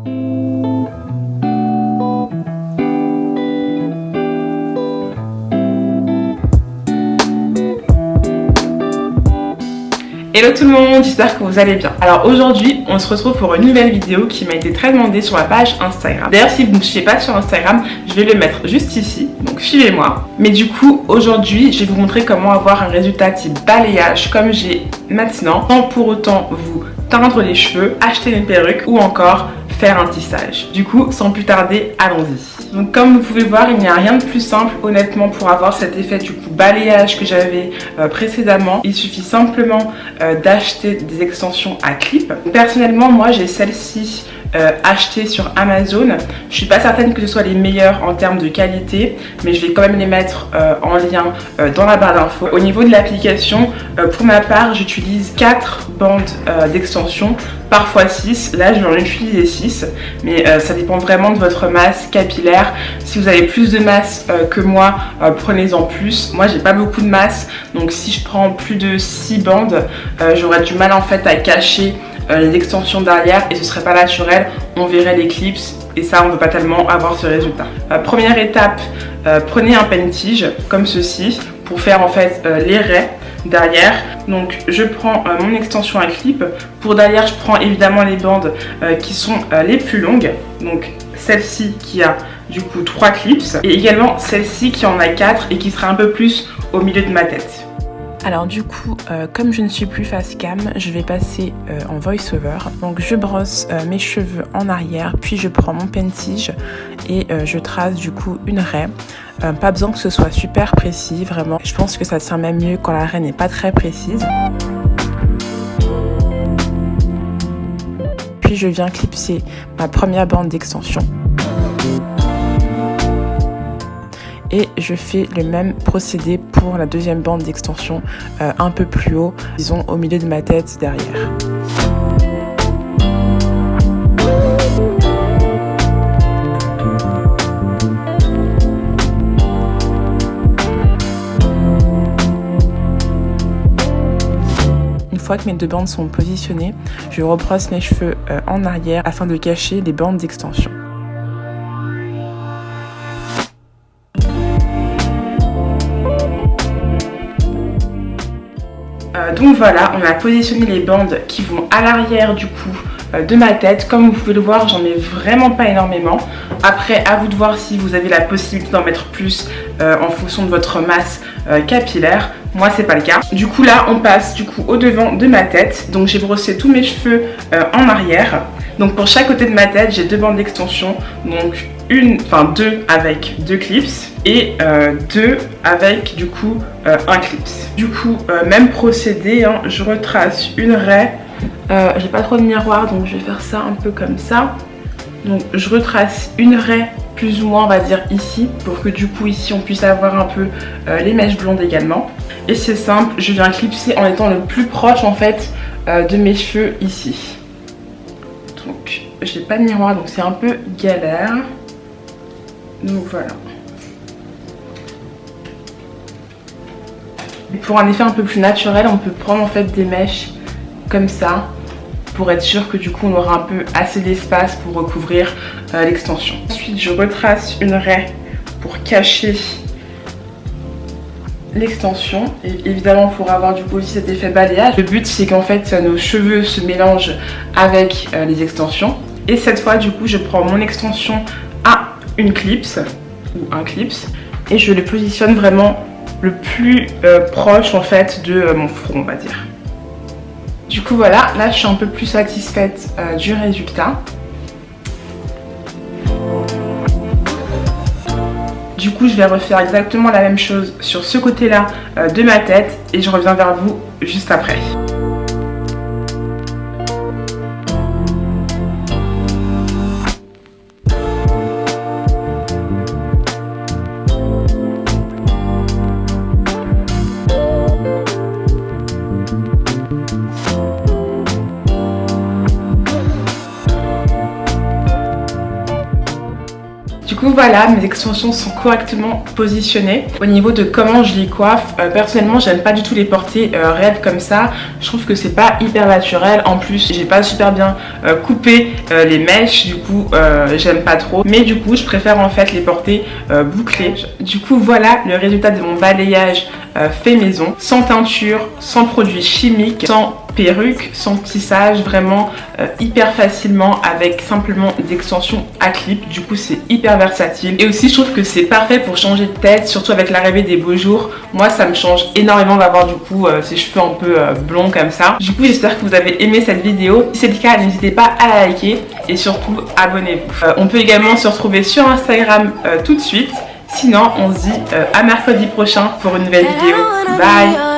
Hello tout le monde, j'espère que vous allez bien. Alors aujourd'hui, on se retrouve pour une nouvelle vidéo qui m'a été très demandée sur ma page Instagram. D'ailleurs, si vous ne me suivez pas sur Instagram, je vais le mettre juste ici, donc suivez-moi. Mais du coup, aujourd'hui, je vais vous montrer comment avoir un résultat type balayage comme j'ai maintenant, sans pour autant vous teindre les cheveux, acheter une perruque ou encore faire un tissage. Du coup, sans plus tarder, allons-y. Donc comme vous pouvez voir, il n'y a rien de plus simple honnêtement pour avoir cet effet du coup balayage que j'avais précédemment. Il suffit simplement d'acheter des extensions à clip. Personnellement, moi j'ai celle-ci achetées sur Amazon. Je suis pas certaine que ce soit les meilleures en termes de qualité, mais je vais quand même les mettre en lien dans la barre d'infos. Au niveau de l'application, pour ma part, j'utilise 4 bandes d'extension, parfois 6. Là, je vais en utiliser 6, mais ça dépend vraiment de votre masse capillaire. Si vous avez plus de masse que moi, prenez-en plus. Moi, j'ai pas beaucoup de masse, donc si je prends plus de 6 bandes, j'aurais du mal en fait à cacher les extensions derrière et ce serait pas naturel, on verrait les clips et ça on ne veut pas tellement avoir ce résultat. Première étape, prenez un peigne-tige comme ceci pour faire en fait les raies derrière. Donc je prends mon extension à clip. Pour derrière, je prends évidemment les bandes qui sont les plus longues, donc celle-ci qui a du coup 3 clips et également celle-ci qui en a 4 et qui sera un peu plus au milieu de ma tête. Alors du coup, comme je ne suis plus face cam, je vais passer en voice-over. Donc je brosse mes cheveux en arrière, puis je prends mon peigne-tige et je trace du coup une raie. Pas besoin que ce soit super précis, vraiment. Je pense que ça tient même mieux quand la raie n'est pas très précise. Puis je viens clipser ma première bande d'extension. Et je fais le même procédé pour la deuxième bande d'extension un peu plus haut, disons au milieu de ma tête derrière. Une fois que mes deux bandes sont positionnées, je rebrosse mes cheveux en arrière afin de cacher les bandes d'extension. Donc voilà, on a positionné les bandes qui vont à l'arrière du coup de ma tête. Comme vous pouvez le voir, j'en ai vraiment pas énormément. Après, à vous de voir si vous avez la possibilité d'en mettre plus en fonction de votre masse capillaire. Moi, c'est pas le cas. Du coup, là, on passe du coup au devant de ma tête. Donc, j'ai brossé tous mes cheveux en arrière. Donc, pour chaque côté de ma tête, j'ai 2 bandes d'extension. Donc, deux avec 2 clips et 2 avec du coup un clip. Du coup, même procédé, hein, je retrace une raie. J'ai pas trop de miroir, donc je vais faire ça un peu comme ça. Donc, je retrace une raie plus ou moins, on va dire ici, pour que du coup ici on puisse avoir un peu les mèches blondes également. Et c'est simple, je viens clipser en étant le plus proche en fait de mes cheveux ici. Donc j'ai pas de miroir, donc c'est un peu galère. Donc voilà. Et pour un effet un peu plus naturel, on peut prendre en fait des mèches comme ça, pour être sûr que du coup on aura un peu assez d'espace pour recouvrir l'extension. Ensuite je retrace une raie pour cacher l'extension et évidemment pour avoir du coup aussi cet effet balayage. Le but c'est qu'en fait nos cheveux se mélangent avec les extensions et cette fois du coup je prends mon extension à une clips ou un clips et je le positionne vraiment le plus proche en fait de mon front, on va dire. Du coup voilà, là je suis un peu plus satisfaite du résultat. Du coup je vais refaire exactement la même chose sur ce côté-là de ma tête et je reviens vers vous juste après. Du coup voilà, mes extensions sont correctement positionnées. Au niveau de comment je les coiffe, personnellement j'aime pas du tout les porter raides comme ça. Je trouve que c'est pas hyper naturel. En plus j'ai pas super bien coupé les mèches, du coup j'aime pas trop. Mais du coup je préfère en fait les porter bouclées. Du coup voilà le résultat de mon balayage fait maison, sans teinture, sans produits chimiques, sans perruque, sans tissage, vraiment hyper facilement avec simplement des extensions à clip. Du coup c'est hyper versatile et aussi je trouve que c'est parfait pour changer de tête, surtout avec l'arrivée des beaux jours. Moi ça me change énormément d'avoir du coup ces cheveux un peu blonds comme ça. Du coup j'espère que vous avez aimé cette vidéo. Si c'est le cas, n'hésitez pas à la liker et surtout abonnez-vous. On peut également se retrouver sur Instagram tout de suite. Sinon on se dit à mercredi prochain pour une nouvelle vidéo. Bye.